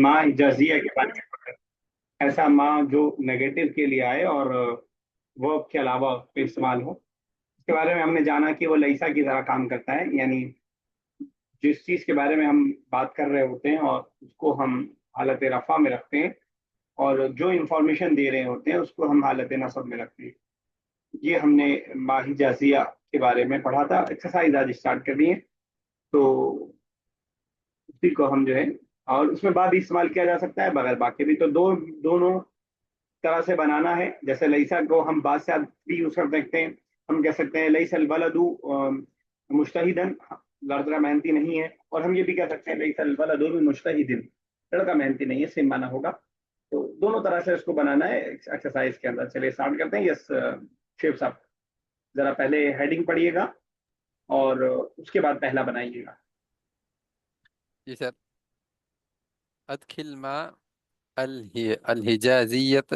ماں جزیہ کے بارے میں، ایسا ماں جو نیگیٹو کے لیے آئے اور ورب کے علاوہ اس پہ استعمال ہو. اس کے بارے میں ہم نے جانا کہ وہ لیسا کی طرح کام کرتا ہے، یعنی جس چیز کے بارے میں ہم بات کر رہے ہوتے ہیں اور اس کو ہم حالت رفع میں رکھتے ہیں، اور جو انفارمیشن دے رہے ہوتے ہیں اس کو ہم حالت نصب میں رکھتے ہیں. یہ ہم نے ماہی جازیہ کے بارے میں پڑھا تھا. ایکسرسائز آج اسٹارٹ کر دی ہے، تو اسی کو ہم جو ہے، اور اس میں بعد بھی استعمال کیا جا سکتا ہے بغیر باقی بھی. تو دونوں طرح سے بنانا ہے. جیسے لیسا کو ہم بعض سے بھی یوز کر سکتے ہیں. ہم کہہ سکتے ہیں لیس البلد مجتہدن، لڑکا محنتی نہیں ہے. اور ہم یہ بھی کہہ سکتے ہیں لیس البلد مجتہدن، لڑکا محنتی نہیں ہے، سیم معنی ہوگا. تو دونوں طرح سے اس کو بنانا ہے ایکسرسائز کے اندر. چلیے اسٹارٹ کرتے ہیں. یس شیف صاحب، ذرا پہلے ہیڈنگ پڑھیے گا اور اس کے بعد پہلا بنائیے گا. جی سر. ادخل ما الحجازیت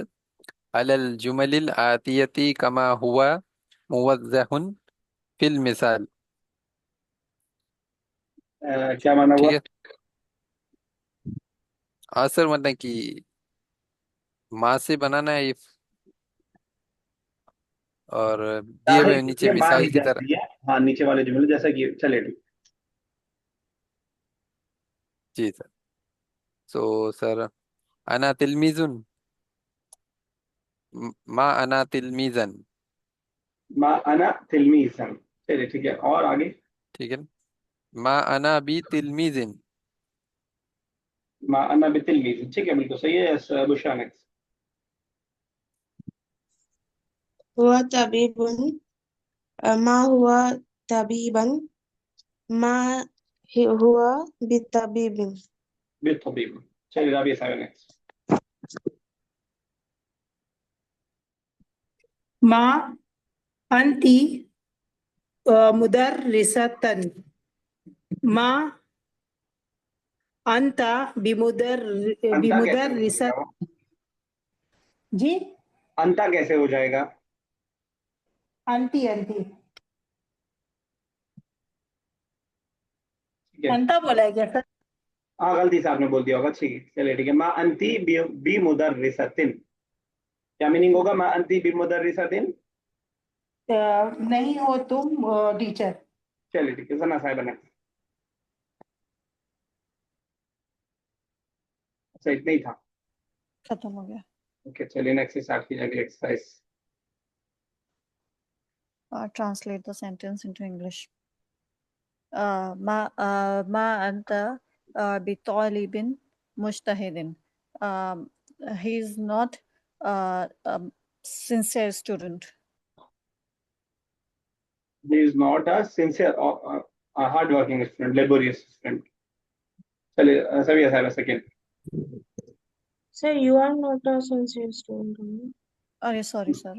علی الجمل الآتیتی کما ہوا موضح فی المثال. کیا مانا ہوا؟ ٹھیک ہے. سر مطلب کہ ماں سے بنانا ہے اور دیے ہوئے نیچے یہ ماں مثال کی طرح. حجازیہ، ہاں نیچے والے جملے جیسا کہ چلے ٹھیک. جی سر. سو سر انا تلمیذن، ما انا تلمیذن. ما انا تلمیذ. چلیے ٹھیک ہے، اور آگے. ٹھیک ہے. ما انا بی تلمیذن. ما انا بتلمیذ، ٹھیک ہے، بالکل صحیح ہے. یس بشرا نیکسٹ. هو طبيب. ما هو طبيبا. ما هو بطبيب. بالطبيب. چلیے رابعہ صاحب نیکسٹ. ما أنت مدرسة. ما أنت بمدرسة. جی انتا کیسے ہو جائے گا؟ انتی انتا بولا ہے کیا سر؟ ہاں غلطی سے آپ نے بول دیا ہوگا. ٹھیک ہے چلیے ٹھیک ہے. ما انتی بمدرستن، کیا میننگ ہوگا ما انتی بمدرستن؟ نہیں ہو تم ٹیچر. چلیے ٹھیک ہے. ثنا صاحب نیکسٹ. اچھا اتنا ہی تھا، ختم ہو گیا. اوکے چلیے نیکسٹ اسٹارٹ کیجیے اگلی exercise. Translate the sentence into English. ما أنت بطالب مجتهد. He is not a sincere student. He is not a sincere or a hard working student, laborious student. چلیے سبھی صاحب second. Sir, you are not a sincere student. Sorry, sir.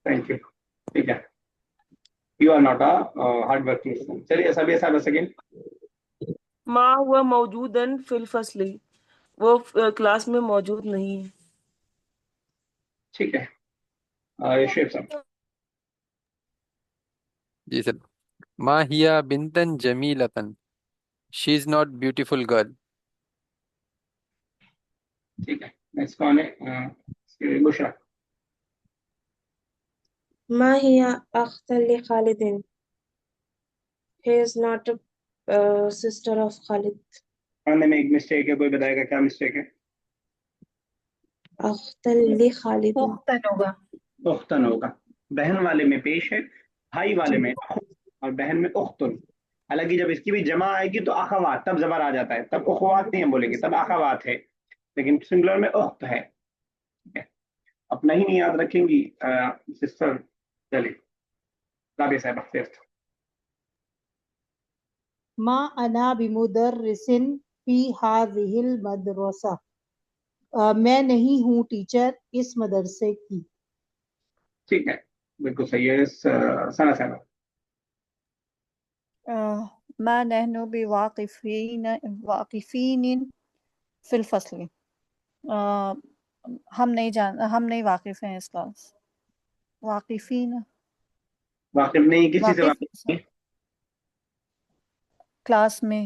Thank you. ٹھیک ہے. You are not a hard working student. چلیے سبھی صاحب second. ما ہوا موجودن فی الفصل، وہ کلاس میں موجود نہیں ہے. ٹھیک ہے شیف صاحب. جی سر. ما ہیا بنتن جمیلتن، شی از ناٹ بیوٹیفل گرل. ٹھیک ہے نیکسٹ کون ہے؟ بشرا. ما هي أخت لخالد. He is not a sister of Khalid. پڑھنے میں ایک مسٹیک ہے، کوئی بتائے گا کیا مسٹیک ہے؟ أخت لخالد. اختن ہوگا. اختن ہوگا. بہن والے میں پیش ہے، بھائی والے میں اخت، اور بہن میں اختن. حالانکہ جب اس کی بھی جمع آئے گی تو اخوات، تب زبر آ جاتا ہے، تب اخوات نہیں ہم بولیں گے، تب اخوات ہے، لیکن سنگولر میں اخت ہے. ٹھیک ہے. اب نہیں یاد رکھیں گی سسٹر. چلیے رابعہ صاحب فیفتھ. ما أنا بمدرس في هذه المدرسة. میں نہیں ہوں ٹیچر اس مدرسے کی. ٹھیک ہے بالکل صحیح ہے. ثنا صاحب. ما نحن بواقفين في الفصل. ہم نہیں واقف ہیں اس کلاس. واقفین واقف نہیں کسی سے واقف واقف نہیں؟ کلاس میں.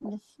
Yes.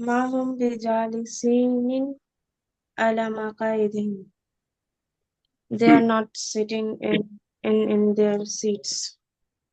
ما هم بجالسين على مقاعدهم. They are not sitting in their seats.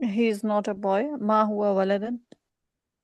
He is not a boy. ما هو ولد.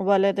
ولد.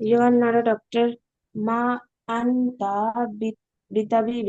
You are not a doctor. ما أنت بطبيب.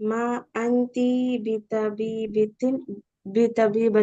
ما أنت بطبيبة.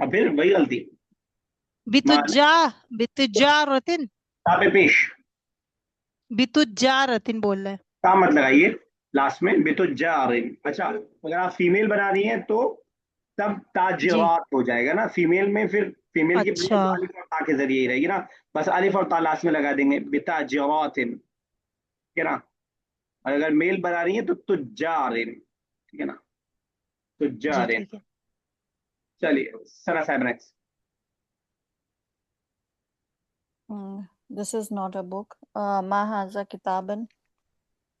اب پھر وہی غلطی بتجارتن تابے پیش بتجارتن بول رہا ہے. تا مت لگائیے لاسٹ میں بے تو جا رہے. اچھا اگر آپ فیمیل بنا رہی ہیں تو تب جی تاجرات ہو جائے گا نا. فیمیل میں پھر فیمیل کی بنی اچھا تو الف اور تا کے ذریعے ہی رہے گی نا. بس الف اور تا لاسٹ میں لگا دیں گے بتاجرات، ٹھیک ہے نا. اور اگر میل بنا رہی ہیں تو تجارن، ٹھیک ہے نا، جی تجارن. ٹھیک ہے. چلیے سنا صاحب next. This is not a book. ما هذا كتابا.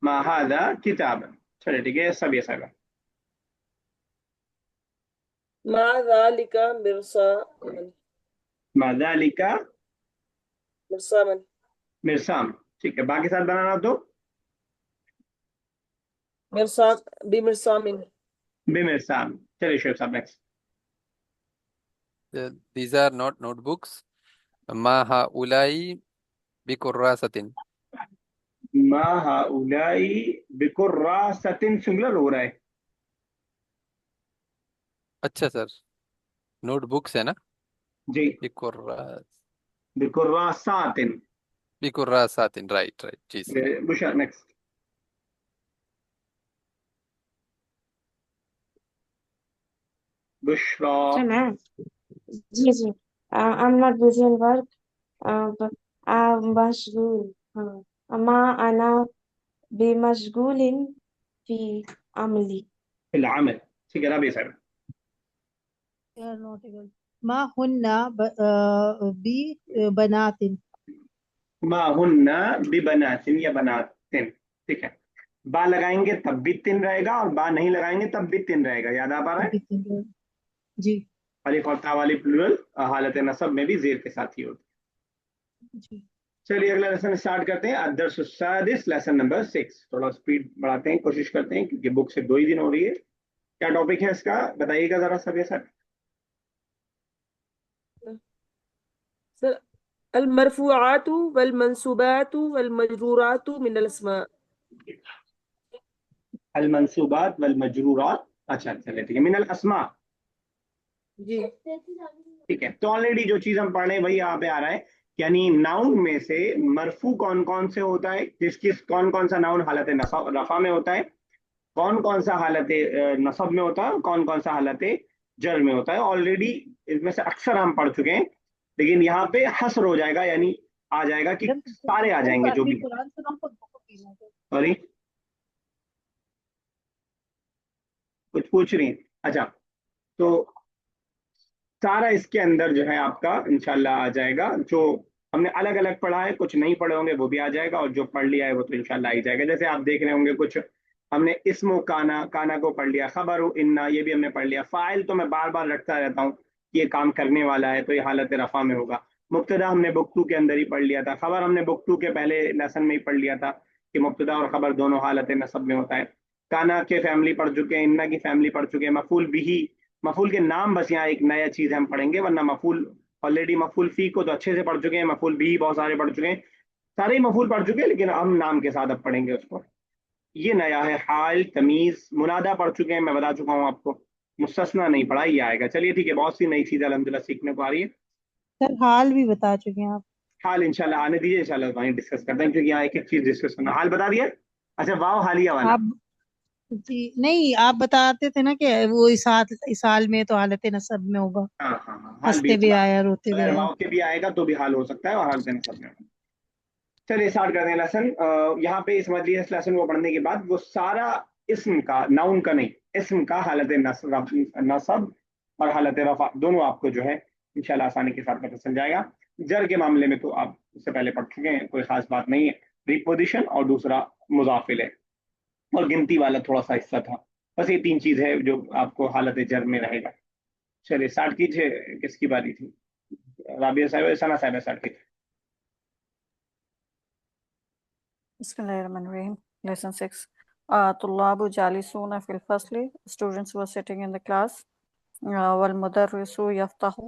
ما هذا کتاب. چلیے ٹھیک ہے سب یہ صاحب. ما ذلك مرساما. ما ذلك مرساما. مرسام، ٹھیک ہے. باقی ساتھ بنانا تو مرسام بمرسام. بمرسام. چلیے شیخ صاحب next. These are not notebooks. ما هؤلاء بكراسة. ما هؤلاء بكراسة سنگلر ہو رہا ہے. اچھا سر، نوٹ بکس ہے نا. جی بكراس بكراسات. بكراسات، رائٹ رائٹ جی سر. بشرا نیکسٹ. بشرا. سنا جی جی. I'm not busy in work. but I'm مشغول. ما أنا بمشغول في عملي. العمل، ٹھیک ہے رابع صاحب. They are not able. ما هن ببنات. ما ہن ببنات یا بنات، ٹھیک ہے. با لگائیں گے تب بھی تن رہے گا، اور با نہیں لگائیں گے تب بھی تن رہے گا. یاد آ پا رہا ہے. جی الف اور تا والی پلورل حالت نصب میں بھی زیر کے ساتھ ہی ہوتی ہے. جی. چلیے اگلا لیسن اسٹارٹ کرتے ہیں. الدرس السادس، لیسن نمبر 6. تھوڑا سپیڈ بڑھاتے ہیں، کوشش کرتے ہیں کیونکہ بک سے 2 ہی دن ہو رہی ہے. کیا ٹاپک ہے اس کا بتائیے گا ذرا سب یہ سر. سر المرفوعات والمنصوبات والمجرورات من الاسماء. المنصوبات والمجرورات. اچھا چلیے ٹھیک ہے. من الاسماء، جی ٹھیک ہے. تو آلریڈی جو چیز ہم پڑھ رہے ہیں وہی یہاں پہ آ رہا ہے. یعنی ناؤن میں سے مرفوع کون کون سے ہوتا ہے، کس کون کون سا ناؤن حالت رفع میں ہوتا ہے، کون کون سا حالت نصب میں ہوتا ہے، کون کون سا حالت جر میں ہوتا ہے. آلریڈی اس میں سے اکثر ہم پڑھ چکے ہیں، لیکن یہاں پہ حصر ہو جائے گا، یعنی آ جائے گا کہ سارے آ جائیں گے جو بھی. سوری کچھ پوچھ رہی ہیں. اچھا تو سارا اس کے اندر جو ہے آپ کا انشاءاللہ آ جائے گا. جو ہم نے الگ الگ پڑھا ہے، کچھ نہیں پڑھے ہوں گے وہ بھی آ جائے گا، اور جو پڑھ لیا ہے وہ تو انشاءاللہ آ ہی جائے گا. جیسے آپ دیکھ رہے ہوں گے کچھ ہم نے اسم و کانا، کانا کو پڑھ لیا. خبر و انا، یہ بھی ہم نے پڑھ لیا. فاعل تو میں بار بار رکھتا رہتا ہوں کہ یہ کام کرنے والا ہے تو یہ حالت رفع میں ہوگا. مبتدا ہم نے بک 2 کے اندر ہی پڑھ لیا تھا. خبر ہم نے بک 2 کے پہلے لیسن میں ہی پڑھ لیا تھا کہ مبتدا اور خبر دونوں حالت نصب میں ہوتا ہے. کانا کے فیملی پڑھ چکے ہیں، انا کی فیملی پڑھ چکے ہیں. مفعول بھی، مفعول کے نام بس یہاں ایک نیا چیز ہم پڑھیں گے، ورنہ مفعول آلریڈی مفعول فی کو تو اچھے سے پڑھ چکے ہیں. مفعول بھی بہت سارے پڑھ چکے ہیں، سارے ہی مفعول پڑھ چکے ہیں، لیکن ہم نام کے ساتھ اب پڑھیں گے اس کو. یہ نیا ہے. حال، تمیز، منادا پڑھ چکے ہیں، میں بتا چکا ہوں آپ کو. مستثنا نہیں پڑھا، یہ آئے گا. چلیے ٹھیک ہے. بہت سی نئی چیزیں الحمدللہ سیکھنے کو آ رہی ہے. سر حال بھی بتا چکے ہیں آپ. حال انشاءاللہ آنے دیجیے، انشاءاللہ وہیں ڈسکس کرتے ہیں، کیونکہ یہاں ایک ایک چیز ڈسکس کرنا. حال بتا دیا. اچھا واو حالیہ والا. آپ جی نہیں، آپ بتاتے تھے نا کہ وہ اس حال میں تو حالت نصب میں ہوگا، ہاں ہاں ہاں، حال بھی ہنستے ہوئے آیا روتے ہوئے اگر آیا. واو کے بھی آئے گا تو بھی حال ہو سکتا ہے، اور حالت نصب میں. چلیے اسٹارٹ کرتے ہیں لیسن. یہاں پہ سمجھ لیجیے اس لیسن کو پڑھنے کے بعد وہ سارا اسم کا، ناؤن کا نہیں، اسم کا حالت نصب اور حالت رفع دونوں آپ کو جو ہے انشاءاللہ آسانی کے ساتھ پتہ چل جائے گا. جر کے معاملے میں تو آپ اس سے پہلے پڑھ چکے ہیں، کوئی خاص بات نہیں ہے. ریپوزیشن اور دوسرا مضاف الیہ، اور گنتی والا تھوڑا سا حصہ تھا. بس یہ 3 چیز ہے جو آپ کو حالت جر میں رہے گا. چلیے اسٹارٹ کیجیے. کس کی باری تھی؟ رابعہ صاحب، ثنا صاحب اسٹارٹ کیجیے. بسم اللہ الرحمن الرحیم. Lesson 6. طلاب جالسون فی الفصل. Students were sitting in the class. والمدرس یفتح.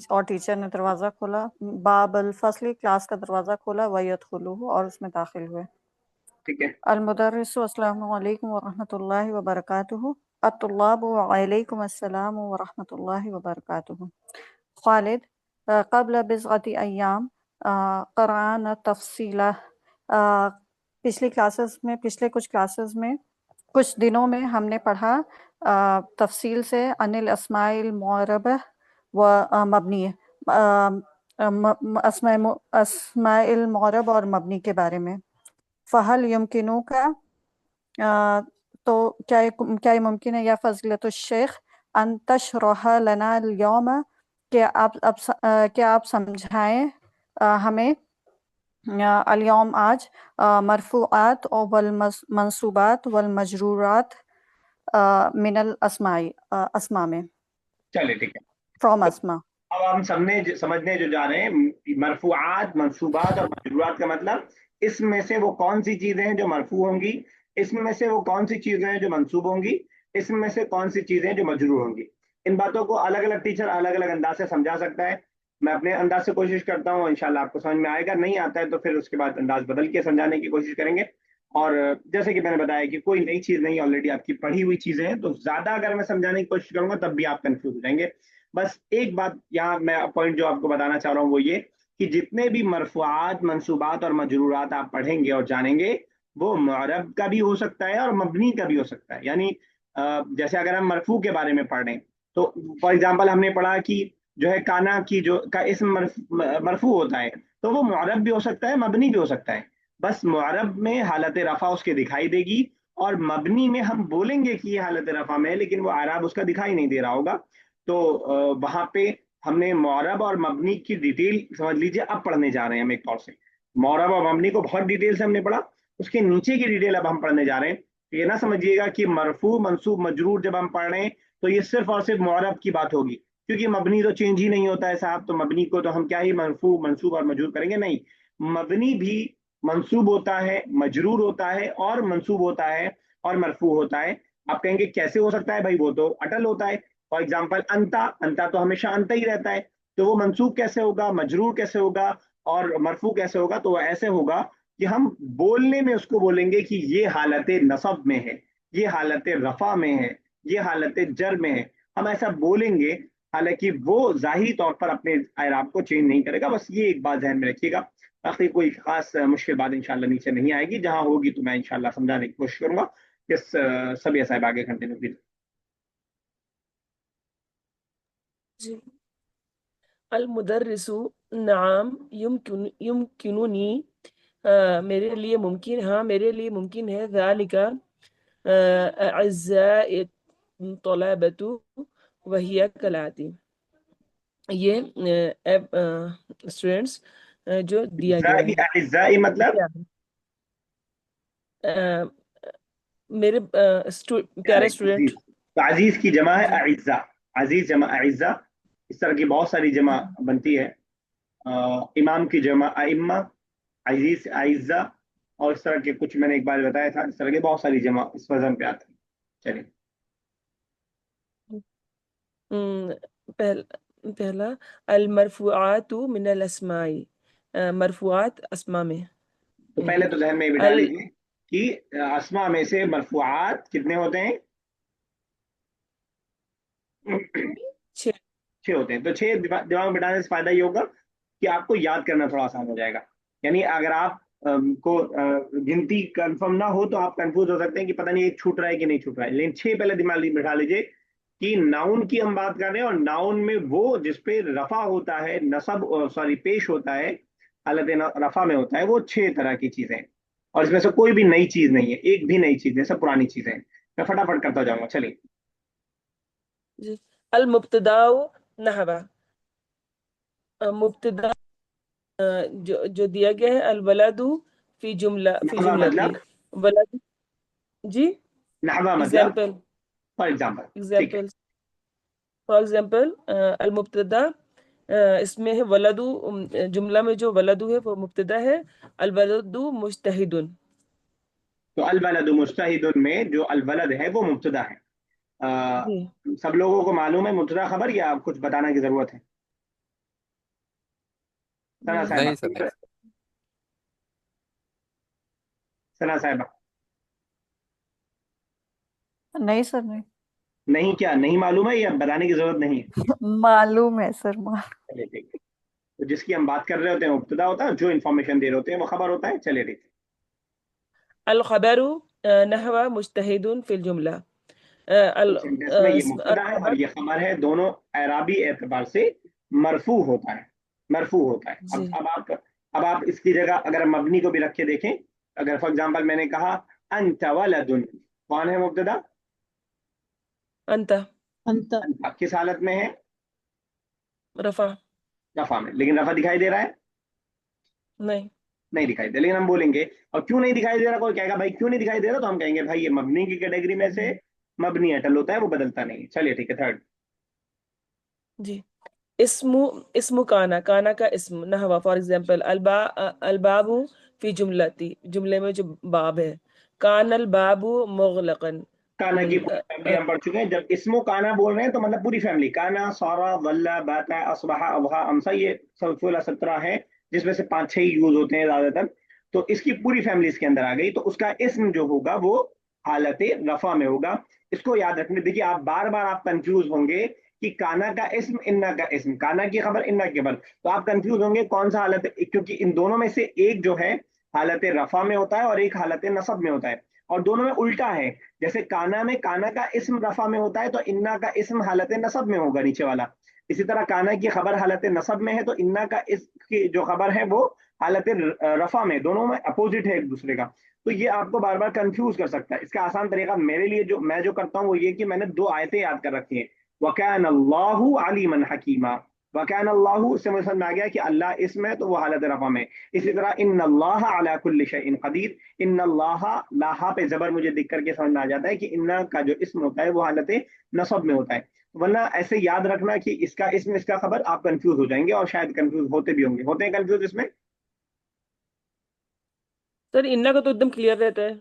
اور ٹیچر نے دروازہ کھولا. باب الفصل، کلاس کا دروازہ کھولا. ویدخلوہ، اور اس میں داخل ہوئے. ٹھیک ہے. المدرس السلام علیکم ورحمۃ اللہ وبرکاتہ. الطلاب وعليكم السلام ورحمة الله وبركاته. خالد قبل بضعة أيام قرأنا تفصیلہ پچھلی کچھ کلاسز میں کچھ دنوں میں ہم نے پڑھا تفصیل سے عن الاسماء المعربہ و مبنی اسماء المعرب اور مبنی کے بارے میں. فہل یمکنو کا تو کیا یہ ممکن ہے یا فضیلت الشیخ ان تشرح لنا اليوم کہ آپ سمجھائیں ہمیں اليوم آج مرفوعات والمنصوبات والمجرورات من الاسماء اسماء میں چلے ٹھیک ہے. فرام اسماء. اب ہم سمجھنے جو جا رہے ہیں مرفوعات منصوبات اور مجرورات کا مطلب اس میں سے وہ کون سی چیزیں ہیں جو مرفوع ہوں گی، اس میں سے وہ کون سی چیزیں ہیں جو منصوب ہوں گی، اس میں سے کون سی چیزیں ہیں جو مجرور ہوں گی. ان باتوں کو الگ الگ ٹیچر الگ الگ انداز سے سمجھا سکتا ہے. میں اپنے انداز سے کوشش کرتا ہوں، انشاءاللہ آپ کو سمجھ میں آئے گا. نہیں آتا ہے تو پھر اس کے بعد انداز بدل کے سمجھانے کی کوشش کریں گے. اور جیسے کہ میں نے بتایا کہ کوئی نئی چیز نہیں، آلریڈی آپ کی پڑھی ہوئی چیزیں ہیں، تو زیادہ اگر میں سمجھانے کی کوشش کروں گا تب بھی آپ کنفیوز ہو جائیں گے. بس ایک بات یہاں میں پوائنٹ جو آپ کو بتانا چاہ رہا ہوں وہ یہ کہ جتنے بھی مرفوعات منصوبات اور مجرورات آپ پڑھیں گے اور جانیں گے وہ معرب کا بھی ہو سکتا ہے اور مبنی کا بھی ہو سکتا ہے. یعنی جیسے اگر ہم مرفوع کے بارے میں پڑھ رہے ہیں تو فار ایگزامپل ہم نے پڑھا کہ جو ہے کانا کی جو کا اسم مرفوع ہوتا ہے تو وہ معرب بھی ہو سکتا ہے، مبنی بھی ہو سکتا ہے. بس معرب میں حالت رفع اس کے دکھائی دے گی اور مبنی میں ہم بولیں گے کہ یہ حالت رفع میں ہے لیکن وہ اعراب اس کا دکھائی نہیں دے رہا ہوگا. تو وہاں پہ ہم نے معرب اور مبنی کی ڈیٹیل سمجھ لیجئے اب پڑھنے جا رہے ہیں ہم ایک طور سے. معرب اور مبنی کو بہت ڈیٹیل سے ہم نے پڑھا، اس کے نیچے کی ڈیٹیل اب ہم پڑھنے جا رہے ہیں. یہ نہ سمجھیے گا کہ مرفوع منصوب مجرور جب ہم پڑھ رہے ہیں تو یہ صرف اور صرف معرب کی بات ہوگی، کیونکہ مبنی تو چینج ہی نہیں ہوتا ہے صاحب، تو مبنی کو تو ہم کیا ہی مرفوع منصوب اور مجرور کریں گے. نہیں، مبنی بھی منصوب ہوتا ہے، مجرور ہوتا ہے اور منصوب ہوتا ہے اور مرفوع ہوتا ہے. آپ کہیں گے کیسے ہو سکتا ہے بھائی، وہ تو اٹل ہوتا ہے. فار ایگزامپل انتا تو ہمیشہ انتا ہی رہتا ہے، تو وہ منصوب کیسے ہوگا، مجرور کیسے ہوگا اور مرفوع کیسے ہوگا؟ تو وہ ایسے ہوگا کہ ہم بولنے میں اس کو بولیں گے کہ یہ حالت نصب میں ہے، یہ حالت رفع میں ہے، یہ حالت جر میں ہے. ہم ایسا بولیں گے، حالانکہ وہ ظاہری طور پر اپنے اعراب کو چینج نہیں کرے گا. بس یہ ایک بات ذہن میں رکھیے گا. باقی کوئی خاص مشکل بات انشاءاللہ نیچے نہیں آئے گی، جہاں ہوگی تو میں انشاءاللہ سمجھانے کی کوشش کروں گا. سبھی صاحب آگے کنٹینیو کیجیے. جی. المدرس نعم یمکننی میرے لیے ممکن، ہاں میرے لیے ممکن ہے. ذالک اعزاء طلبۃ وہی کلاتی، یہ اسٹوڈینٹس جو دیا گیا ہے. اعزائی مطلب میرے پیارے اسٹوڈینٹ. تو عزیز کی جمع ہے اعزا، عزیز جمع اعزا. اس طرح کی بہت ساری جمع بنتی ہے. امام کی جمع ائمہ، عزیز اعزا، اور اس طرح کے کچھ میں نے ایک بار بتایا تھا، اس طرح کے بہت ساری جمع اس وزن پہ آتی. چلیے پہلا المرفوعات من الاسماء، مرفوعات اسماء میں. تو پہلے تو ذہن میں بٹھا لیجیے کہ اسماء میں سے مرفوعات کتنے ہوتے ہیں؟ 6 ہوتے ہیں. تو 6 دماغ میں بٹھانے سے فائدہ یہ ہوگا کہ آپ کو یاد کرنا تھوڑا آسان ہو جائے گا. یعنی اگر آپ کو گنتی کنفرم نہ ہو تو آپ کنفیوز ہو سکتے ہیں کہ پتہ نہیں ایک چھوٹ رہا ہے کہ نہیں چھوٹ رہا ہے. لیکن 6 پہلے دماغ میں بٹھا لیجیے کہ ناؤن کی ہم بات کر رہے ہیں، اور ناؤن میں وہ جس پہ رفع ہوتا ہے، نصب پیش ہوتا ہے، حالت رفع میں ہوتا ہے، وہ 6 طرح کی چیزیں ہیں. اور اس میں سے کوئی بھی نئی چیز نہیں ہے، ایک بھی نئی چیز نہیں، سب پرانی چیزیں ہیں. میں فٹافٹ کرتا جاؤں گا. چلیے. جی. المبتدا نحو، مبتدا جو دیا گیا ہے. الولد فی جملہ، فی نحو جملتی مطلب ولد. جی. نحو مطلب ایگزامپل، فار ایگزامپل. ٹھیک ہے. ایگزامپل فار ایگزامپل المبتدا اس میں ہے ولد، جملہ میں جو ولد ہے وہ مبتدا ہے. الولد مجتہد، تو الولد مجتہد میں جو الولد ہے وہ مبتدا ہے. جی. سب لوگوں کو معلوم ہے مبتدا خبر، یا کچھ بتانے کی ضرورت ہے؟ ثنا صاحبہ، نہیں سر، نہیں. ثنا صاحبہ. نہیں سر نہیں. نہیں کیا نہیں معلوم ہے یا بتانے کی ضرورت نہیں ہے؟ معلوم ہے سر، چلیے ٹھیک ہے. تو جس کی ہم بات کر رہے ہوتے ہیں وہ ابتدا ہوتا ہے، جو انفارمیشن دے رہے ہوتے ہیں وہ خبر ہوتا ہے. چلیے ٹھیک ہے. الخبر نحو مجتہد فی الجملہ. سینٹینس میں یہ مبتدا ہے اور یہ خبر ہے، دونوں اعرابی اعتبار سے مرفوع ہوتا ہے. مرفوع ہوتا ہے. جی اب آپ اس کی جگہ اگر مبنی کو بھی رکھ کے دیکھیں، اگر فار ایگزامپل میں نے کہا انت ولد، کون ہے مبتدا؟ انت انت انت کس حالت میں ہے؟ رفع رفع میں. لیکن رفع دکھائی دے رہا ہے؟ نہیں. نہیں دکھائی دے. لیکن ہم بولیں گے اور کیوں نہیں دکھائی دے رہا، کوئی کہے گا بھائی کیوں نہیں دکھائی دے رہا، تو ہم کہیں گے بھائی یہ مبنی کی کیٹیگری میں سے مبنی اٹل ہوتا ہے، وہ بدلتا نہیں. چلیے ٹھیک ہے. تھرڈ. جی اسم کانا، کانا کا اسم نحو فار ایگزامپل الباب فی جملتی، جملے میں جو باب ہے. کان الباب مغلقا. کانا کی پوری فیملی ہم پڑھ چکے ہیں. جب اسمو کانا بول رہے ہیں تو مطلب پوری فیملی، کانا، سارا، ظل، باتا، اصبح، ابھا، امسا، یہ 16 17 ہے جس میں سے 5 6 یوز ہوتے ہیں زیادہ تر. تو اس کی پوری فیملی اس کے اندر آ گئی، تو اس کا اسم جو ہوگا وہ حالت رفع میں ہوگا. اس کو یاد رکھنے دیکھیے، آپ بار بار آپ کنفیوز ہوں گے کہ کانا کا اسم، انا کا اسم، کانا کی خبر، انا کی خبر، تو آپ کنفیوز ہوں گے کون سا حالت ہے، کیونکہ ان دونوں میں سے ایک جو ہے حالت رفع میں ہوتا ہے اور ایک حالت نصب میں ہوتا ہے، اور دونوں میں الٹا ہے. جیسے کانا میں کانا کا اسم رفع میں ہوتا ہے تو انا کا اسم حالت نصب میں ہوگا نیچے والا. اسی طرح کانا کی خبر حالت نصب میں ہے تو انا کا اس کی جو خبر ہے وہ حالت رفع میں. دونوں میں اپوزٹ ہے ایک دوسرے کا. تو یہ آپ کو بار بار کنفیوز کر سکتا ہے. اس کا آسان طریقہ میرے لیے جو میں کرتا ہوں وہ یہ کہ میں نے 2 آیتیں یاد کر رکھی ہیں. وَكَانَ اللَّهُ عَلِيمًا حَكِيمًا. وَكَانَ اللَّهُ سے مجھے سمجھ میں آ گیا کہ اللہ اسم ہے تو وہ حالت رفع میں. اسی طرح ان اللہ علی کل شیء قدیر. ان اللہ، لاہا پہ زبر مجھے دکھ کر کے سمجھ میں آ جاتا ہے کہ ان کا جو اسم ہوتا ہے وہ حالت نصب میں ہوتا ہے. ورنہ ایسے یاد رکھنا کہ اس کا اسم اس کا خبر، آپ کنفیوز ہو جائیں گے اور شاید کنفیوز ہوتے بھی ہوں گے. ہوتے ہیں کنفیوز اس میں؟ سر انا کا تو ایک دم کلیئر رہتا ہے.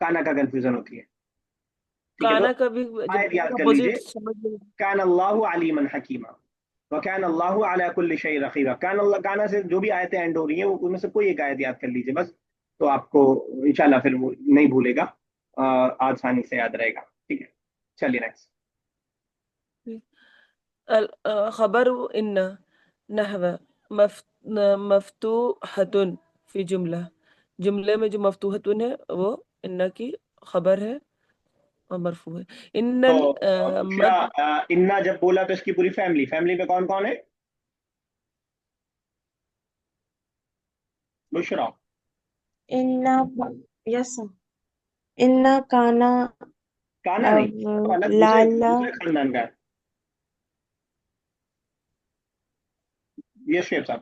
کانا کا کنفیوژن ہوتی ہے. ٹھیک ہے. تو کانا کا بھی جب آیت یاد کر لیجئے، اپوزٹ سمجھ لیں. کان اللہ علیما حکیما وکان اللہ علی کل شیء رقیبا. کان اللہ، کانا سے جو بھی آیتیں اینڈ ہو رہی ہیں ان میں سے کوئی ایک آیت یاد کر لیجئے بس، تو آپ کو انشاءاللہ پھر وہ نہیں بھولے گا، آسانی سے یاد رہے گا. ٹھیک ہے. چلیے نیکسٹ. خبر ان نحو مفتوحۃ فی جملہ، جملے میں جو مفتوحۃ ہے وہ ان کی خبر ہے اور مرفوع ہے. ان تو مد انا جب بولا تو اس کی پوری فیملی میں کون کون ہے؟ بشرا. إن يس إن كان کانا نہیں، تو الگ لعل دوسرے خاندان کا ہے. یہ شیخ صاحب.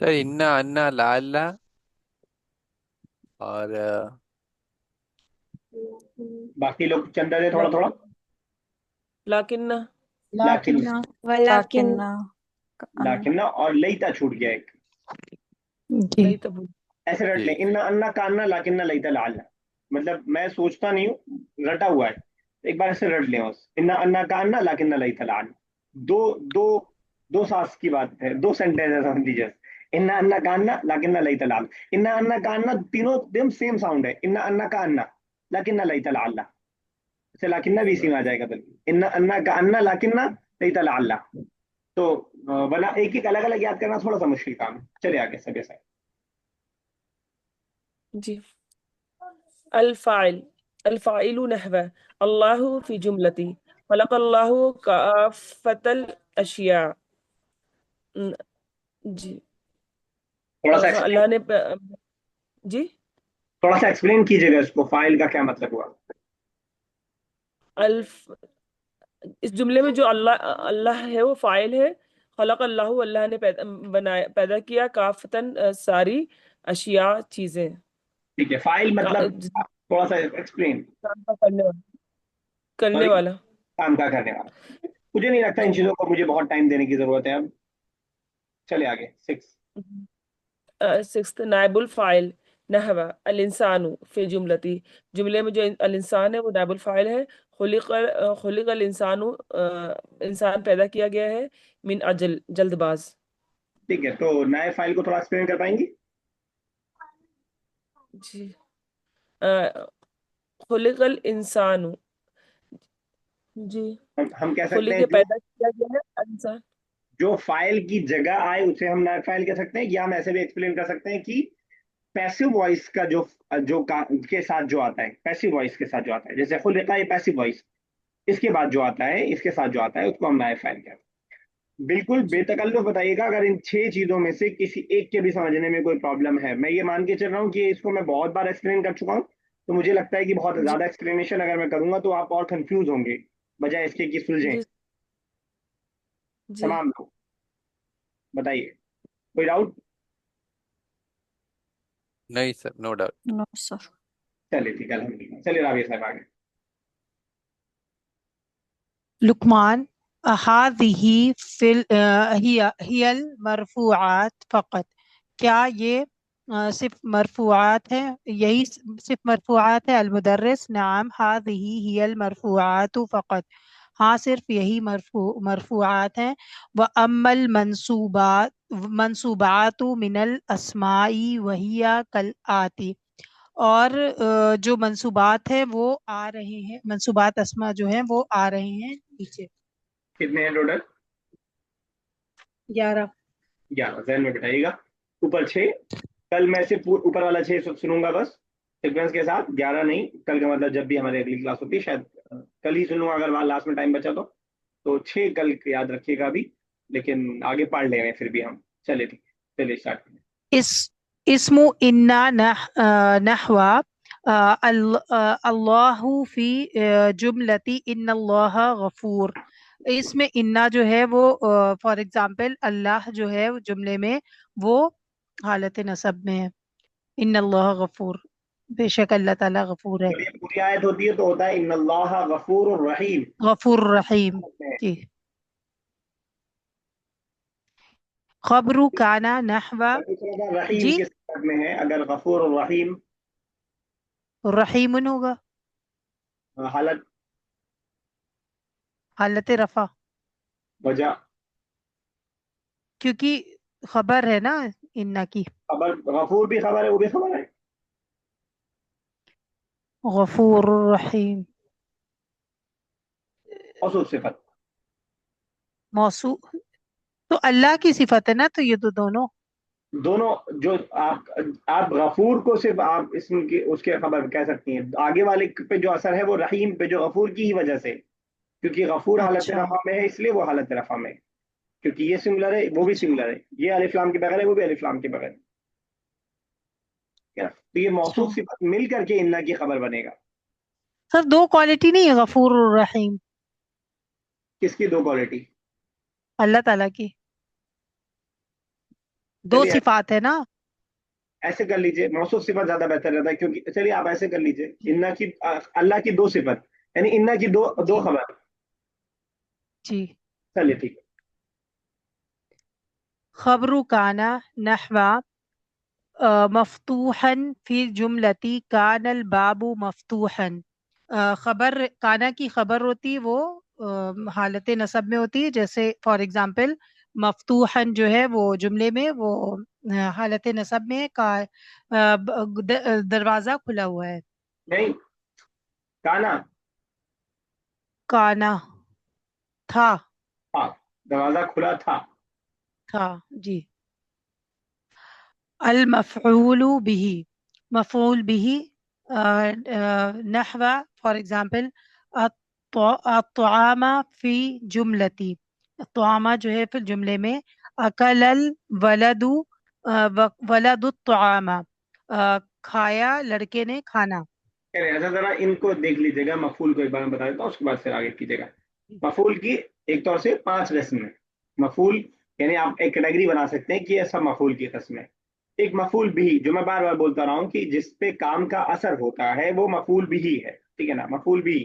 سر انا انا لعل اور باقی لوگ چندہ دے تھوڑا تھوڑا. لیکن لیکن ولكن لیکن اور لیتا چھوٹ گیا ایک. جی نہیں تب ایسے رٹ لیں، جی انا انا کاننا لیکن لیتا لعل. مطلب میں سوچتا نہیں ہوں، رٹا ہوا ہے. ایک بار ایسے رٹ لیں بس، انا انا کاننا لیکن لیتا لعل. دو دو دو ساس کی بات ہے، 2 سینٹینس ہے سمجھ لیجیے. انا انا کاننا لیکن لیتا لعل. انا انا کاننا تینوں دم سیم ساؤنڈ ہے. انا انا کاننا لیکن لیتا لعل سے لیکن بھی اسی میں آ جائے گا. بلکہ انا انا کاننا لیکن لیتا لعل. تو ورنہ ایک ایک الگ الگ یاد کرنا تھوڑا سا مشکل کام ہے. چلے آگے سب ایسا. جی. الفاعل نحو اللہ فی جملتی خلق اللہ کافۃ الاشیاء. جی تھوڑا سا اللہ نے جی تھوڑا سا ایکسپلین کیجیے گا اس کو، فائل کا کیا مطلب ہوا؟ الف اس جملے میں جو اللہ ہے وہ فاعل ہے. خلق اللہ، اللہ نے پیدا کیا، کافتن ساری اشیاء چیزیں. ٹھیک ہے. فائل مطلب تھوڑا سا ایکسپلین. کام کا کرنے سوری، والا. کام کا کرنے والا. مجھے نہیں لگتا ان جی چیزوں کو مجھے بہت ٹائم دینے کی ضرورت ہے اب. چلے آگے 6. سکستھ نائب الفاعل نحو الانسان فی جملتی، جملے میں جو الانسان ہے وہ نائب الفاعل ہے. خلق الانسان، انسان پیدا کیا گیا ہے، من اجل، جلد باز. ٹھیک ہے. تو نئے فائل کو تھوڑا ایکسپلین کر پائیں گی؟ جی خلق الانسان، جی ہم کہہ سکتے خلی ہیں کے جو پیدا کیا گیا ہے انسان. جو فائل کی جگہ آئے اسے ہم نائب فائل کہہ سکتے ہیں، یا ہم ایسے بھی ایکسپلین کر سکتے ہیں کہ پیسو وائس کا کے ساتھ جو آتا ہے، پیسو وائس کے ساتھ جو آتا ہے، جیسے خلقہ یہ پیسو وائس، اس کے بعد جو آتا ہے، اس کے ساتھ جو آتا ہے اس کو ہم نائب فائل کہتے ہیں. بالکل بے تکلف بتائیے گا اگر ان 6 چیزوں میں سے کسی ایک کے بھی سمجھنے میں کوئی پرابلم ہے. میں یہ مان کے چل رہا ہوں کہ اس کو میں بہت بار ایکسپلین کر چکا ہوں، تو مجھے لگتا ہے کہ بہت جی زیادہ ایکسپلینیشن اگر میں کروں گا تو آپ اور کنفیوز ہوں گے بجائے اس کے کہ سلجھیں. جی جی تمام لوگ بتائیے، کوئی ڈاؤٹ؟ نہیں سر، نو ڈاؤٹ. No, sir. چلیے ٹھیک ہے، الحمدللہ. چلیے رابعہ صاحب آگے. لقمان هذه هي المرفوعات فقط. کیا یہ صرف مرفوعات ہیں، یہی صرف مرفوعات ہے؟ المدرس نعم هذه هي المرفوعات فقط. ہاں صرف یہی مرفوعات ہیں. وَأَمَّا المنصوبات من الاسماء وهي كالآتي. اور جو منصوبات ہیں وہ آ رہے ہیں، منصوبات اسما جو ہیں وہ آ رہے ہیں نیچے. کتنے ہیں ٹوٹل؟ 11. 11 ذہن میں بٹھائیے گا. اوپر 6، کل میں سے اوپر والا 6 سنوں گا بس سیکوینس کے ساتھ، 11 نہیں. کل کا مطلب جب بھی ہماری اگلی کلاس ہوتی ہے، شاید کل ہی سنوں گا اگر وہاں لاسٹ میں ٹائم بچا تو 6 کل یاد رکھیے گا ابھی، لیکن آگے پڑھ لیں گے پھر بھی ہم. چلے ٹھیک، چلیے اسٹارٹ کریں. اسم انا نحو اللہ فی جملتی ان اللہ غفور. اس میں انا جو ہے وہ فار ایگزامپل اللہ جو ہے جملے میں وہ حالت نصب میں ہے. ان اللہ غفور، بے شک اللہ تعالیٰ غفور ہے، جب یہ پوری آیت ہوتی ہے تو ہوتا ہے ان اللہ غفور الرحیم. غفور رحیم. جی. خبر کانا نحو. رحیم جی کس حالت میں ہے؟ اگر غفور الرحیم رحیم ہوگا حالت حالت رفع، وجہ کیونکہ خبر ہے نا انا کی. خبر، غفور بھی خبر ہے، وہ بھی خبر ہے. غفور رحیم موصوف صفت. موصوف تو اللہ کی صفت ہے نا، تو یہ تو دونوں. دونوں جو آپ غفور کو صرف آپ اسم کی اس کے خبر کہہ سکتی ہیں، آگے والے پہ جو اثر ہے وہ رحیم پہ جو غفور کی ہی وجہ سے، کیونکہ غفور حالت اچھا رفع میں ہے اس لیے وہ حالت رفع میں ہے، کیونکہ یہ سنگولر ہے وہ بھی اچھا سنگولر ہے، یہ الف لام کے بغیر ہے وہ بھی الف لام کے بغیر ہے. ٹھیک ہے نا؟ تو یہ اچھا. موصوف صفت مل کر کے انا کی خبر بنے گا. سر دو کوالٹی نہیں ہے غفور الرحیم کس کی 2 کوالٹی؟ اللہ تعالیٰ کی؟ دو چلیے صفات ہے نا. ایسے کر لیجئے، موصوف صفت زیادہ بہتر رہتا ہے، کیونکہ چلیے آپ ایسے کر لیجئے انا کی اللہ کی 2 صفت، یعنی انا کی دو جی خبر. جی. چلیے ٹھیک ہے. خبر کانا نحو مفتوحا فی جملتی کان الباب مفتوحا. خبر کانا کی خبر ہوتی وہ حالت نصب میں ہوتی ہے، جیسے فار ایگزامپل مفتوحا جو ہے وہ جملے میں وہ حالت نصب میں دروازہ کھلا ہوا ہے. نہیں، کانا کانا تھا. ہاں، دروازہ کھلا تھا. جی. المفعول به، مفعول به نحو فار ایگزامپل الطعام فی جملتی. الطعام جو ہے پھر جملے میں اکل الولد ولد الطعام، کھایا لڑکے نے کھانا. ایسا ذرا ان کو دیکھ لیجیے گا، مفعول کو ایک بار میں بتا دیتا ہوں، اس کے بعد پھر آگے کیجیے گا. مفعول کی ایک طور سے 5 قسم ہے. مفعول یعنی آپ ایک کیٹیگری بنا سکتے ہیں کہ ایسا مفعول کی قسم ہے. ایک مفعول بھی، جو میں بار بار بولتا رہا ہوں کہ جس پہ کام کا اثر ہوتا ہے وہ مفعول بھی ہے. ٹھیک ہے نا؟ مفعول بھی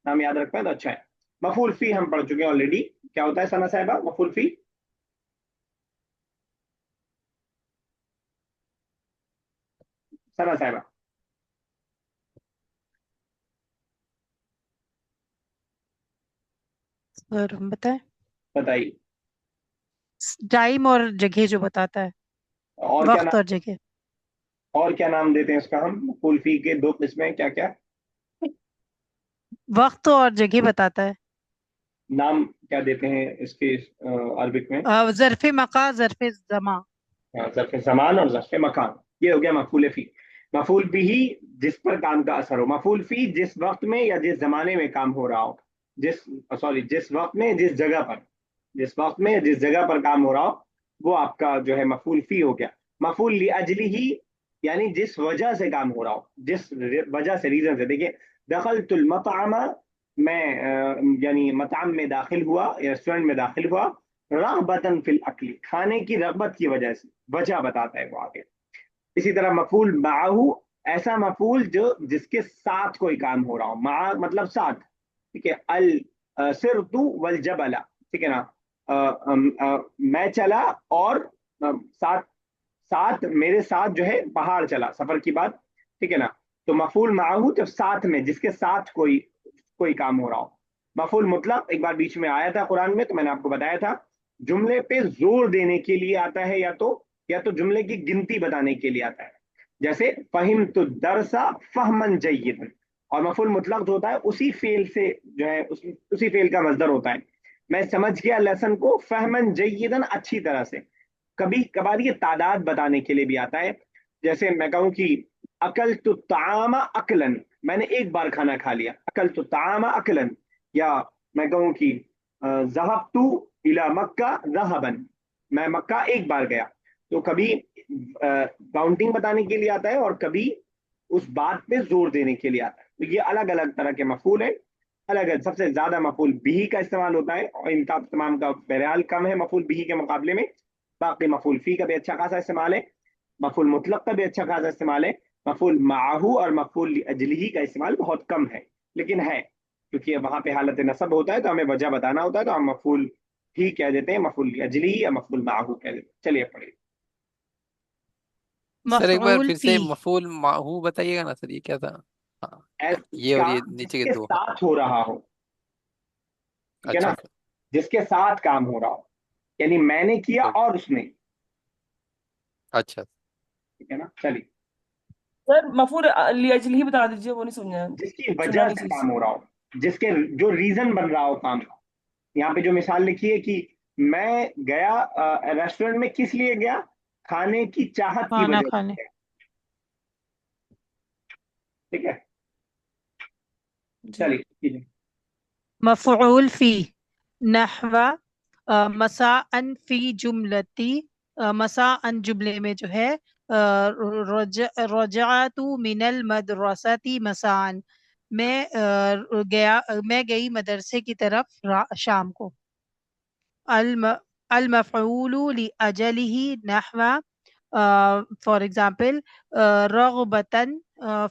نام یاد رکھ پائے تو اچھا ہے. مفعول فی ہم پڑھ چکے ہیں آلریڈی. کیا ہوتا ہے ثنا صاحبہ مفعول فی؟ ثنا صاحبہ سر بتائیں. بتائیے. ٹائم اور جگہ جو بتاتا ہے، اور کیا وقت نام، اور جگہ. اور کیا نام دیتے ہیں اس کا ہم؟ مفعول فی کے 2 قسمیں کیا کیا؟ وقت اور جگہ بتاتا ہے. نام کیا دیتے ہیں اس کے عربک میں؟ ظرف مکان، ظرف زمان. ظرف زمان اور ظرف مکان. یہ ہو گیا مفعول فی. مفعول بھی جس پر کام کا اثر ہو. مفعول فی جس وقت میں یا جس زمانے میں کام ہو رہا ہو، جس وقت میں جس جگہ پر، جس وقت میں جس جگہ پر کام ہو رہا ہو، وہ آپ کا جو ہے مفعول فی ہو گیا. مفعول لاجلہ یعنی جس وجہ سے کام ہو رہا ہو، جس وجہ سے، ریزن سے. دیکھیے دخلت المطعم، میں یعنی مطعم میں داخل ہوا، ریسٹورنٹ میں داخل ہوا، رغبتاً فی الاکل، کھانے کی رغبت کی وجہ سے، وجہ بتاتا ہے وہ آگے. اسی طرح مفعول معہ، ایسا مفعول جو جس کے ساتھ کوئی کام ہو رہا ہو. مع مطلب ساتھ، ٹھیک ہے. السرت والجبل، ٹھیک ہے نا. میں چلا اور ساتھ ساتھ میرے ساتھ جو ہے پہاڑ چلا، سفر کی بات، ٹھیک ہے نا. تو مفعول معہ جب ساتھ میں، جس کے ساتھ کوئی کام ہو رہا ہو. مفعول مطلق ایک بار بیچ میں آیا تھا قرآن میں، تو میں نے آپ کو بتایا تھا جملے پہ زور دینے کے لیے آتا ہے، یا تو جملے کی گنتی بتانے کے لیے آتا ہے. جیسے فہمت الدرس فہما جیدا، اور مفعول مطلق جو ہوتا ہے اسی فعل سے جو ہے اسی فعل کا مصدر ہوتا ہے. میں سمجھ گیا لیسن کو فہما جیدا، اچھی طرح سے. کبھی کبھار یہ تعداد بتانے کے لیے بھی آتا ہے. جیسے میں کہوں کہ اکلت الطعام اکلن، میں نے ایک بار کھانا کھا لیا، اکلت الطعام اکلن. یا میں کہوں کہ ذهبت الى مکہ ذهبا، میں مکہ ایک بار گیا. تو کبھی کاؤنٹنگ بتانے کے لیے آتا ہے، اور کبھی اس بات پہ زور دینے کے لیے آتا ہے. تو یہ الگ الگ طرح کے مفعول ہیں. سب سے زیادہ مفعول بھی کا استعمال ہوتا ہے، اور ان کا تمام کا بہرحال کم ہے مفعول بھی کے مقابلے میں. باقی مفعول فی کا بھی اچھا خاصا استعمال ہے، مفعول مطلق کا بھی اچھا خاصا استعمال ہے. مفعول معہ اور مفعول لاجلہ کا استعمال بہت کم ہے، لیکن ہے، کیونکہ وہاں پہ حالت نصب ہوتا ہے تو ہمیں وجہ بتانا ہوتا ہے، تو ہم مفعول ہی کہہ دیتے ہیں، مفعول لاجلہ یا مفعول معہ کہہ دیتے ہیں. چلیے پڑھیے. سر ایک بار مفعول پھر فی. سے مفعول معہو بتائیے گا نا سر، یہ کیا تھا؟ ہاں، یہ اور کام یہ جس نیچے کے کے دو. ساتھ ہو رہا ہو، ٹھیک ہے اچھا نا، سر. جس کے ساتھ کام ہو رہا ہو، یعنی میں نے کیا اور اس نے. اچھا. ٹھیک ہے نا. چلیے. سر مفعول لاجلہ ہی بتا دیجیے، وہ نہیں سمجھا، جس کی سنا وجہ نہیں سے چیز. کام ہو رہا ہو، جس کے جو ریزن بن رہا ہو کام کا. یہاں پہ جو مثال لکھی ہے کہ میں گیا ریسٹورنٹ میں کس لیے گیا؟ کھانے کی چاہت کی کھانا وجہ کھانے. سے. ٹھیک ہے. جی. چلیے. مفعول فی نحو مساء فی جملتی، مساء جملے میں جو ہے رجعت من المدرسۃ مساء، میں گئی مدرسے کی طرف شام کو. المفعول لأجلہ نحو فار ایگزامپل رغبتاً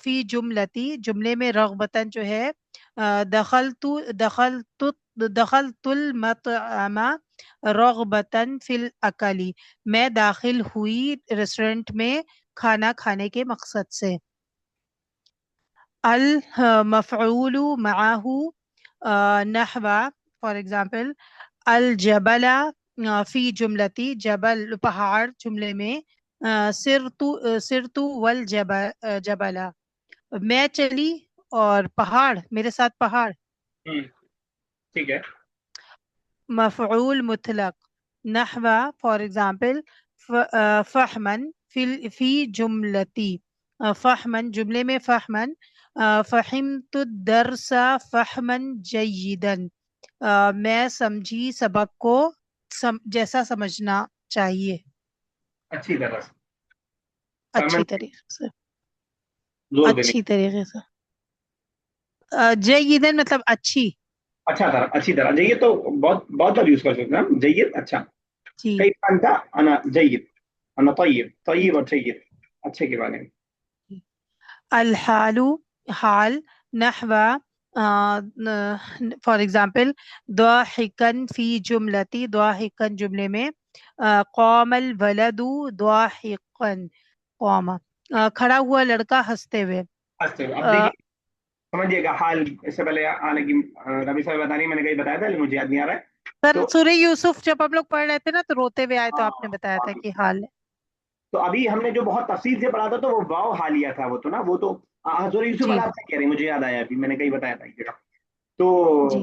فی جملتی، جملے میں رغبتاً جو ہے دخلت المطعم رغبتاً فی الاکل، میں داخل ہوئی ریسٹورنٹ میں کھانا کھانے کے مقصد سے. المفعول معہ نحو فار ایگزامپل الجبل فی جملتی، جبل پہاڑ جملے میں سرت والجبل، میں چلی اور پہاڑ میرے ساتھ پہاڑ. ٹھیک ہے. مفعول مطلق نحو فار ایگزامپل فہمن فی جملتی، فہمن جملے میں فہمن فہمت الدرس فہمن جیدا، میں سمجھی سبق کو جیسا سمجھنا چاہیے، اچھی طرح سے. اچھی طریقے سے، زور دینے. اچھی طریقے سے. جیدن مطلب اچھی. اچھی طرح. جید تو بہت بہت بار یوز کر سکتے ہیں ہم. جید اچھا. جی کئی انتا انا جید، انا طیب. طیب اور جید اچھے کے بارے میں. الحال حال نحو فار ایگزامپل ضاحکن فی جملتی، ضاحکن جملے میں قام الولد ضاحکن، قام کھڑا ہوا لڑکا ہنستے ہوئے. اب دیکھیے سمجھیے گا حال. اس سے پہلے حالانکہ ربی صاحب بتانے میں نے کہیں بتایا تھا لیکن مجھے یاد نہیں آ رہا ہے. سر تو سورہ یوسف جب ہم لوگ پڑھ رہے تھے نا تو روتے ہوئے آئے تو آپ نے بتایا تھا کہ حال ہے. تو ابھی ہم نے جو بہت تفصیل سے پڑھا تھا تو وہ واو حالیہ تھا، وہ تو نا، وہ تو سورہ یوسف جی والا آپ سے کہہ رہے ہیں، مجھے یاد آیا ابھی میں نے کہیں بتایا تھا یہ جگہ. تو جی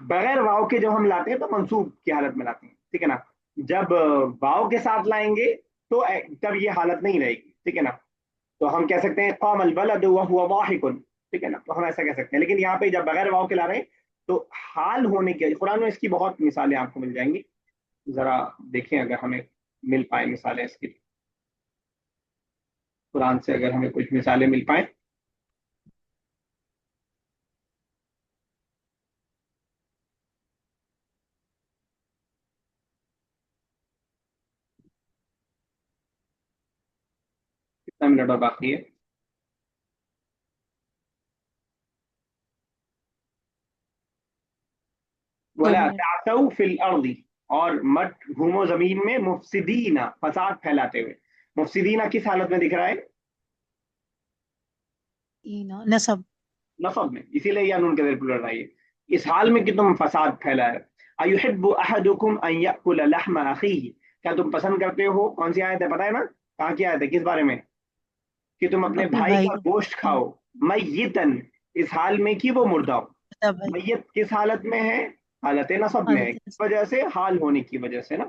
بغیر واؤ کے جب ہم لاتے ہیں تو منصوب کی حالت میں لاتے ہیں، ٹھیک ہے نا. جب واؤ کے ساتھ لائیں گے تو تب یہ حالت نہیں رہے گی، ٹھیک ہے نا. تو ہم کہہ سکتے ہیں قام البلد وهو ضاحك، ٹھیک ہے نا. تو ہم ایسا کہہ سکتے ہیں. لیکن یہاں پہ جب بغیر واؤ کے لا رہے ہیں تو حال ہونے کی، قرآن میں اس کی بہت مثالیں آپ کو مل جائیں گی. ذرا دیکھیں اگر ہمیں مل پائے مثالیں اس کی، قرآن سے اگر ہمیں کچھ مثالیں مل پائیں. کتنا منٹ اور باقی ہے؟ دو ولا منٹ تعثوا فی الارض، اور مت گھومو زمین میں مفسدین، فساد پھیلاتے ہوئے. مفسدین کس حالت میں دکھ رہا ہے؟ نصب نصب میں، اسی لیے یہ نون کے ذریعے پلٹ رہی ہے. اس حال میں کہ تم فساد پھیلا ہے. ایحب احدکم ان یاکل لحم اخیہ، کیا تم پسند کرتے ہو؟ کون سی آیت ہے پتہ ہے نا؟ کہاں کی آیت ہے، کس بارے میں؟ کہ تم اپنے اپنے بھائی بھائی کا کو گوشت کھاؤ، میتن، اس حال میں کہ وہ مردہ ہو. بتا بھائی میت کس حالت میں ہے؟ حالت نصب میں ہے. حالت کس وجہ سے؟ حال ہونے کی وجہ سے نا.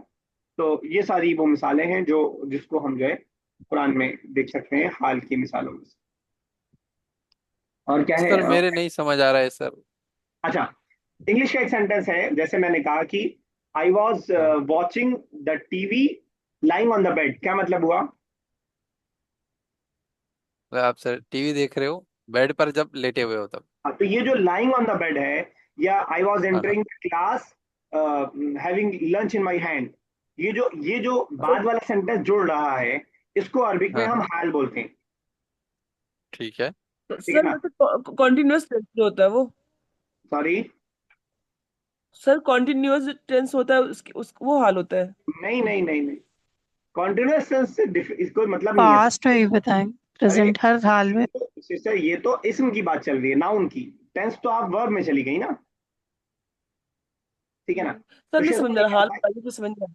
تو یہ ساری وہ مثالیں ہیں جو جس کو ہم جو ہے قرآن میں دیکھ سکتے ہیں حال کی مثالوں میں سے. اور کیا ہے؟ سر میرے نہیں سمجھ آ رہا ہے سر. اچھا، انگلش کا ایک سینٹینس ہے، جیسے میں نے کہا کہ آئی واز ہاں watching the TV lying on the bed. کیا مطلب ہوا؟ آپ سر ٹی وی دیکھ رہے ہو بیڈ پر جب لیٹے ہوئے ہو تب. تو یہ جو لائنگ آن دا بیڈ ہے، یا آئی واز ہاں entering class having lunch in my hand, یہ جو بعد والا سینٹینس جڑ رہا ہے، اس کو عربک میں ہاں ہم ہاں حال بولتے ہیں. ٹھیک ہے. ٹھیک ہے سر نا؟ ویسے کنٹینیوس ٹینس جو ہوتا ہے وہ، سوری، سر کنٹینیوس ٹینس ہوتا ہے وہ حال ہوتا ہے. نہیں نہیں نہیں نہیں، کنٹینیوس ٹینس سے اس کو مطلب نہیں ہے. پاسٹ میں بھی بتائیں ارے پریزنٹ ہر حال میں سسٹر، یہ تو اسم کی بات چل رہی ہے، ناؤن کی. ٹینس تو آپ ورب میں چلی گئی نا، ٹھیک ہے نا. سر تو نہیں شیخ سمجھ صاحب رہا نے کیا حال بتایا؟ بتائیے تو سمجھ رہا.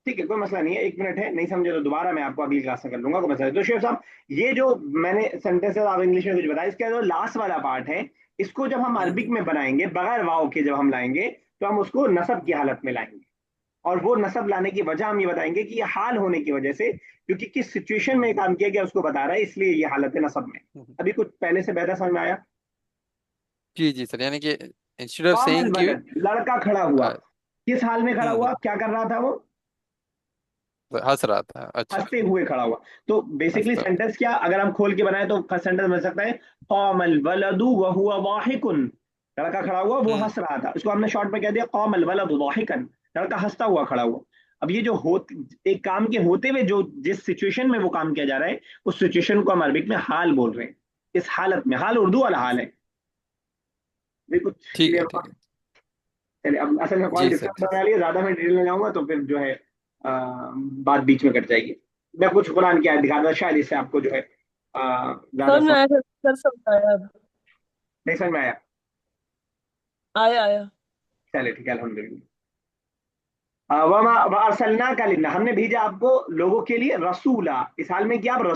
ٹھیک ہے، کوئی مسئلہ نہیں ہے. ایک منٹ ہے، نہیں سمجھے تو دوبارہ میں آپ کو اگلی کلاس میں کر لوں گا، کوئی مسئلہ نہیں. تو شیخ صاحب یہ جو میں نے سینٹینس آپ انگلش میں کچھ بتایا، اس کا جو لاسٹ والا پارٹ ہے، اس کو جب ہم عربک میں بنائیں گے بغیر واؤ کے، جب ہم لائیں گے تو ہم اس کو نصب کی حالت میں لائیں گے. اور وہ نصب لانے کی وجہ ہم یہ بتائیں گے کہ یہ حال ہونے کی وجہ سے، کیونکہ کس سچویشن میں کام کیا گیا اس کو بتا رہا ہے، اس لیے یہ حالت نصب میں. ابھی کچھ پہلے سے بہتر سمجھ میں آیا؟ جی جی سر، یعنی کہ انسٹیڈ آف قام سیئنگ کی الولد، لڑکا کھڑا ہوا. کس حال میں کھڑا ہوا؟ کیا کر رہا تھا وہ؟ ہنس رہا تھا. اچھا. ہنستے ہوئے کھڑا ہوا. تو بیسکلی ہنستا. سینٹینس کیا، اگر ہم کھول کے بنائیں تو فرسٹ سینٹینس بن سکتا ہے قام الولد وهو ضاحك، لڑکا کھڑا ہوا وہ ہوں ہنس رہا تھا. اس کو ہم نے شارٹ میں کہہ دیا قام الولد ضاحكا، لڑکا ہنستا ہوا کھڑا ہوا. اب یہ جو ایک کام کے ہوتے ہوئے جو جس سچویشن میں وہ کام کیا جا رہا ہے، اس سچویشن کو ہم عربک میں حال بول رہے ہیں. اس حالت میں، حال اردو والا حال ہے. بالکل ٹھیک ہے کلیئر ہوا؟ ٹھیک ہے. چلیے، اب اصل میں کال جی سر ڈسکس جی کرنے والی ہے، زیادہ میں ڈیٹیل میں جاؤں گا تو پھر جو ہے بات بیچ میں کٹ جائے گی. میں کچھ قرآن کی آیت دکھا دوں، شاید اس سے آپ کو جو ہے زیادہ سمجھ میں آیا سر سمجھ آیا اب. نہیں سمجھ میں آیا. آیا آیا. چلے ٹھیک ہے، الحمد للہ. وما ارسلناک للناس، ہم نے بھیجا آپ کو لوگوں کے لیے رسولا، اس حال میں کیا آپ